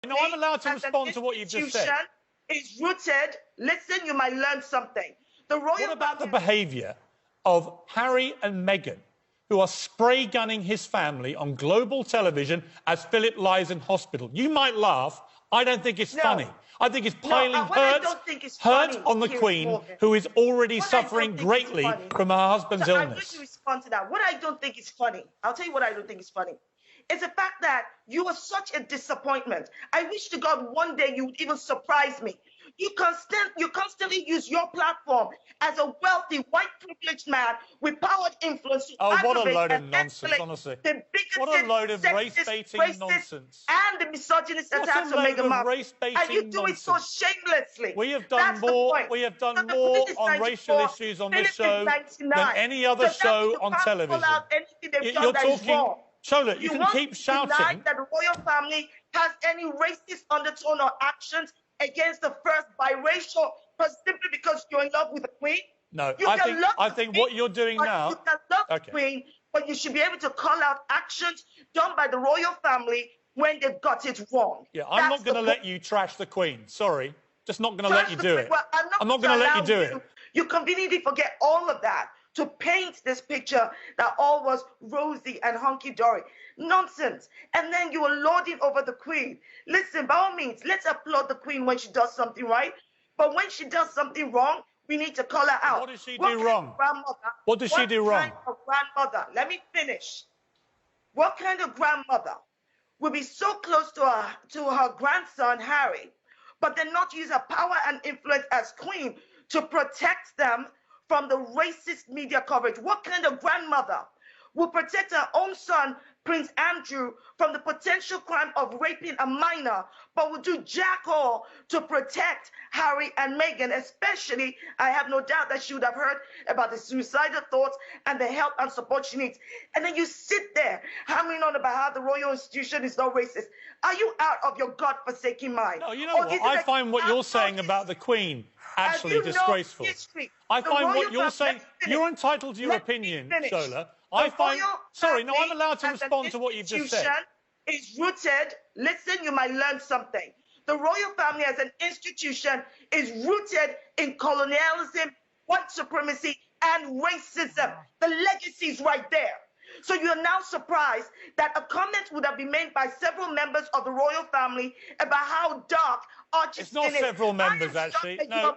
No, I'm allowed to respond to what you've just said. Is rooted. Listen, you might learn something. What about the behaviour of Harry and Meghan, who are spray gunning his family on global television as Philip lies in hospital? You might laugh. I don't think it's funny. I think it's piling hurt on the Queen, who is already suffering greatly from her husband's illness. I wish to respond to that. What I don't think is funny, I'll tell you what I don't think is funny. It's the fact that you are such a disappointment. I wish to God one day you would even surprise me. You constantly use your platform as a wealthy, white, privileged man with power and influence to what a load of nonsense, honestly. The bigoted, what a load of race-baiting nonsense. And the misogynist attacks on Meghan Markle. And you do it so shamelessly. We have done more on racial issues on this show than any other show on television. You're talking... Shola, you can keep shouting. That the royal family has any racist undertone or actions against the first biracial, simply because you're in love with the Queen? No, I think what you're doing now... You can love the Queen, but you should be able to call out actions done by the royal family when they've got it wrong. Yeah, I'm not going to let you trash the Queen. Sorry. Just not going to let you do it. Well, I'm not going to let you do it. You conveniently forget all of that to paint this picture that all was rosy and hunky-dory. Nonsense. And then you are lording over the Queen. Listen, by all means, let's applaud the Queen when she does something right. But when she does something wrong, we need to call her out. What does she do wrong? What does she do wrong? What kind of grandmother? Let me finish. What kind of grandmother will be so close to her grandson, Harry, but then not use her power and influence as Queen to protect them from the racist media coverage? What kind of grandmother will protect her own son, Prince Andrew, from the potential crime of raping a minor, but will do jack all to protect Harry and Meghan? Especially, I have no doubt that she would have heard about the suicidal thoughts and the help and support she needs. And then you sit there hammering on about how the royal institution is not racist. Are you out of your God-forsaken mind? No, you know what? I find what you're saying about the Queen actually disgraceful. I find what you're saying... You're entitled to your opinion, Shola. Sorry, no, I'm allowed to respond to what you've just said. Is rooted... Listen, you might learn something. The royal family as an institution is rooted in colonialism, white supremacy, and racism. The legacy is right there. So you're now surprised that a comment would have been made by several members of the royal family about how dark Archie's skin is. It's not several members, actually. No,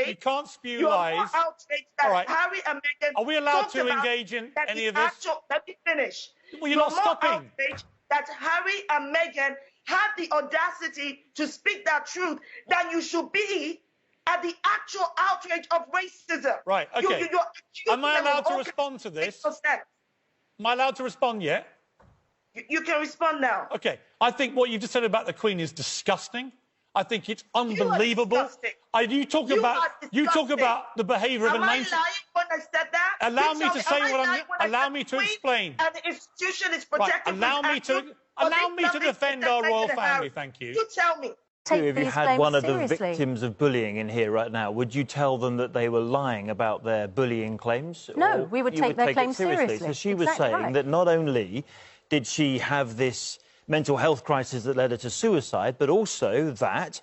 you can't spew lies. You're more outraged that Harry and Meghan... Are we allowed to engage in any of this? Let me finish. Well, you're not stopping. Outraged that Harry and Meghan had the audacity to speak that truth than you should be at the actual outrage of racism. Right, okay. Am I allowed to respond to this? Am I allowed to respond yet? You can respond now. OK. I think what you just said about the Queen is disgusting. I think it's unbelievable. You talk about the behaviour of a nation. Am I lying when I said that? Allow me to say what I'm... Allow me to explain. And the institution is protected. Allow me to defend our royal family, thank you. You tell me. If you had one of the victims of bullying in here right now, would you tell them that they were lying about their bullying claims? No, we would take their claims seriously. So she was saying that not only did she have this mental health crisis that led her to suicide, but also that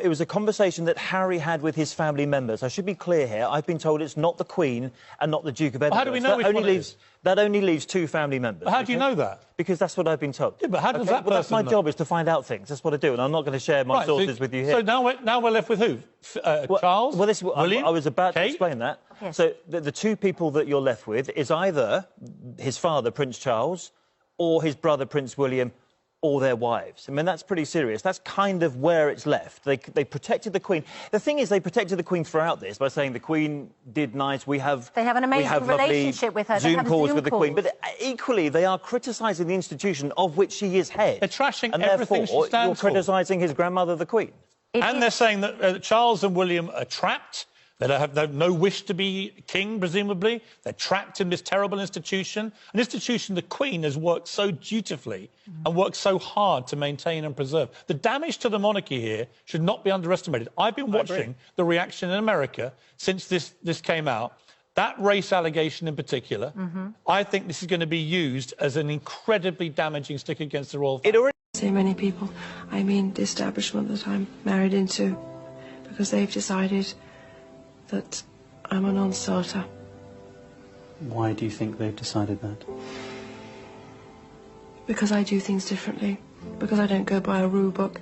it was a conversation that Harry had with his family members. I should be clear here. I've been told it's not the Queen and not the Duke of Edinburgh. Well, how do we know which one it is? That only leaves two family members. But how do you know that? Because that's what I've been told. Yeah, but how does that person that's my job, is to find out things. That's what I do, and I'm not going to share my sources with you here. So now we're left with who? Charles? Well, William? I was about to explain that. Yes. So the two people that you're left with is either his father, Prince Charles, or his brother, Prince William, or their wives. I mean, that's pretty serious. That's kind of where it's left. They protected the Queen. The thing is, they protected the Queen throughout this by saying the Queen did nice. They have an amazing relationship with her. Zoom calls with the Queen. But equally, they are criticising the institution of which she is head. They're trashing and everything she stands for. You're criticising his grandmother, the Queen. And they're saying that Charles and William are trapped. They have no wish to be king, presumably. They're trapped in this terrible institution. An institution the Queen has worked so dutifully and worked so hard to maintain and preserve. The damage to the monarchy here should not be underestimated. I've been watching the reaction in America since this came out. That race allegation in particular, I think this is going to be used as an incredibly damaging stick against the royal family. say many people, I mean the establishment that I'm married into, because they've decided that I'm a non-starter. Why do you think they've decided that? Because I do things differently, because I don't go by a rule book,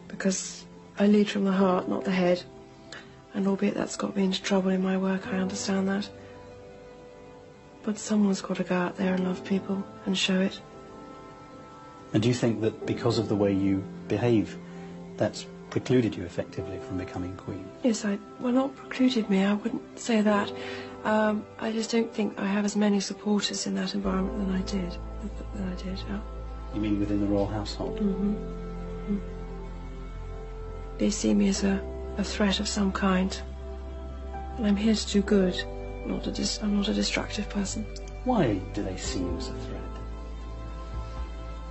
because I lead from the heart, not the head. And albeit that's got me into trouble in my work, I understand that. But someone's got to go out there and love people and show it. And do you think that because of the way you behave, that's precluded you effectively from becoming queen? Yes, well, not precluded me, I wouldn't say that. I just don't think I have as many supporters in that environment than I did. Yeah. You mean within the royal household? Mm-hmm. They see me as a threat of some kind. And I'm here to do good. I'm not a destructive person. Why do they see you as a threat?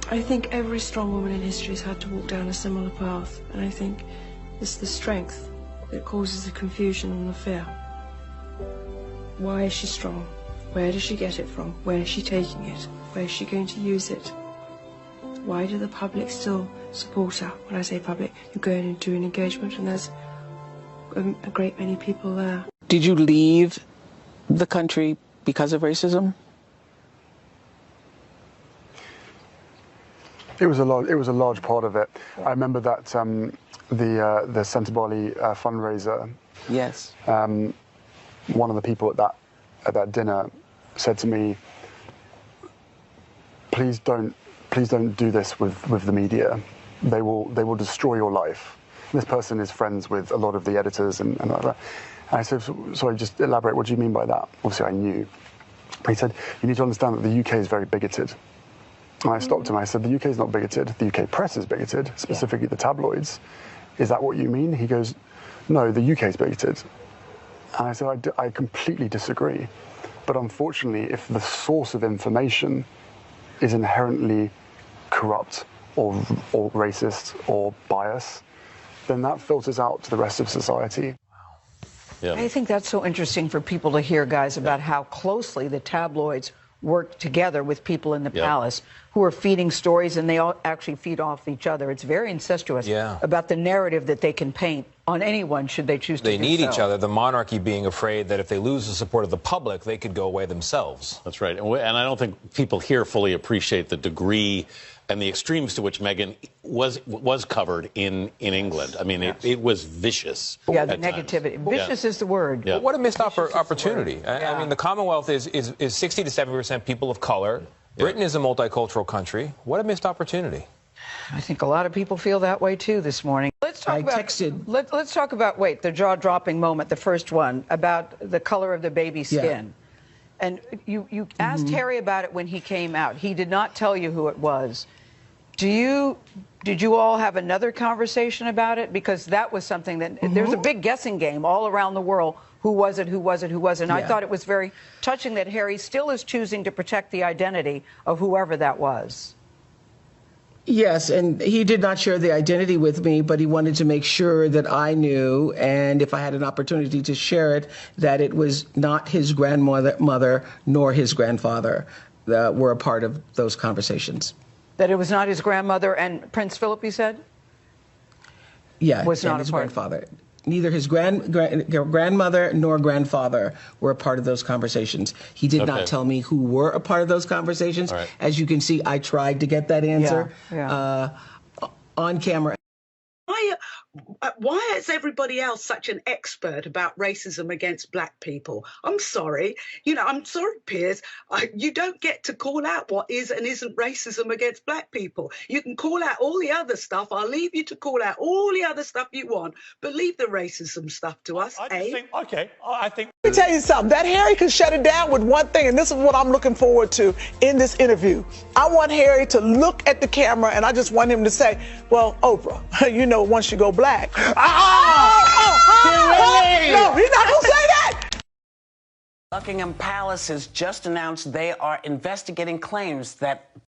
I think every strong woman in history has had to walk down a similar path, and I think it's the strength that causes the confusion and the fear. Why is she strong? Where does she get it from? Where is she taking it? Where is she going to use it? Why do the public still support her? When I say public, you go in and do an engagement and there's a great many people there. Did you leave the country because of racism? It was a large part of it. I remember that the Centre Bali fundraiser. Yes. One of the people at that dinner said to me, "Please don't do this with the media. They will destroy your life." And this person is friends with a lot of the editors and like that. And I said, "Sorry, just elaborate. What do you mean by that?" Obviously, I knew. But he said, "You need to understand that the UK is very bigoted." And I stopped him. I said, "The UK is not bigoted. The UK press is bigoted, specifically the tabloids. Is that what you mean?" He goes, "No, the UK is bigoted." And I said, I completely disagree. But unfortunately, if the source of information is inherently corrupt or racist or biased, then that filters out to the rest of society. Yeah. I think that's so interesting for people to hear, guys, about how closely the tabloids work together with people in the palace who are feeding stories, and they all actually feed off each other. It's very incestuous about the narrative that they can paint on anyone should they choose to do so. They need each other, the monarchy being afraid that if they lose the support of the public, they could go away themselves. That's right. And I don't think people here fully appreciate the degree and the extremes to which Meghan was covered in England. I mean, it was vicious. Yeah, the negativity. Vicious is the word. But what a missed opportunity. I mean, the Commonwealth is 60 to 70% people of color. Britain is a multicultural country. What a missed opportunity. I think a lot of people feel that way, too, this morning. Let's talk let's talk about, the jaw-dropping moment, the first one, about the color of the baby's skin. And you asked Harry about it when he came out. He did not tell you who it was. Did you all have another conversation about it? Because that was something that there's a big guessing game all around the world. Who was it? Who was it? Who wasn't? I thought it was very touching that Harry still is choosing to protect the identity of whoever that was. Yes, and he did not share the identity with me, but he wanted to make sure that I knew, and if I had an opportunity to share it, that it was not his grandmother nor his grandfather that were a part of those conversations. That it was not his grandmother and Prince Philip, you said? Yeah, was not his a part. grandfather. Neither his grandmother nor grandfather were a part of those conversations. He did not tell me who were a part of those conversations. Right. As you can see, I tried to get that answer on camera. Why is everybody else such an expert about racism against black people? I'm sorry. I'm sorry, Piers. You don't get to call out what is and isn't racism against black people. You can call out all the other stuff. I'll leave you to call out all the other stuff you want, but leave the racism stuff to us, I think. Let me tell you something. That Harry can shut it down with one thing, and this is what I'm looking forward to in this interview. I want Harry to look at the camera, and I just want him to say, well, Oprah, once you go black. No, he's not going to say that. Buckingham Palace has just announced they are investigating claims that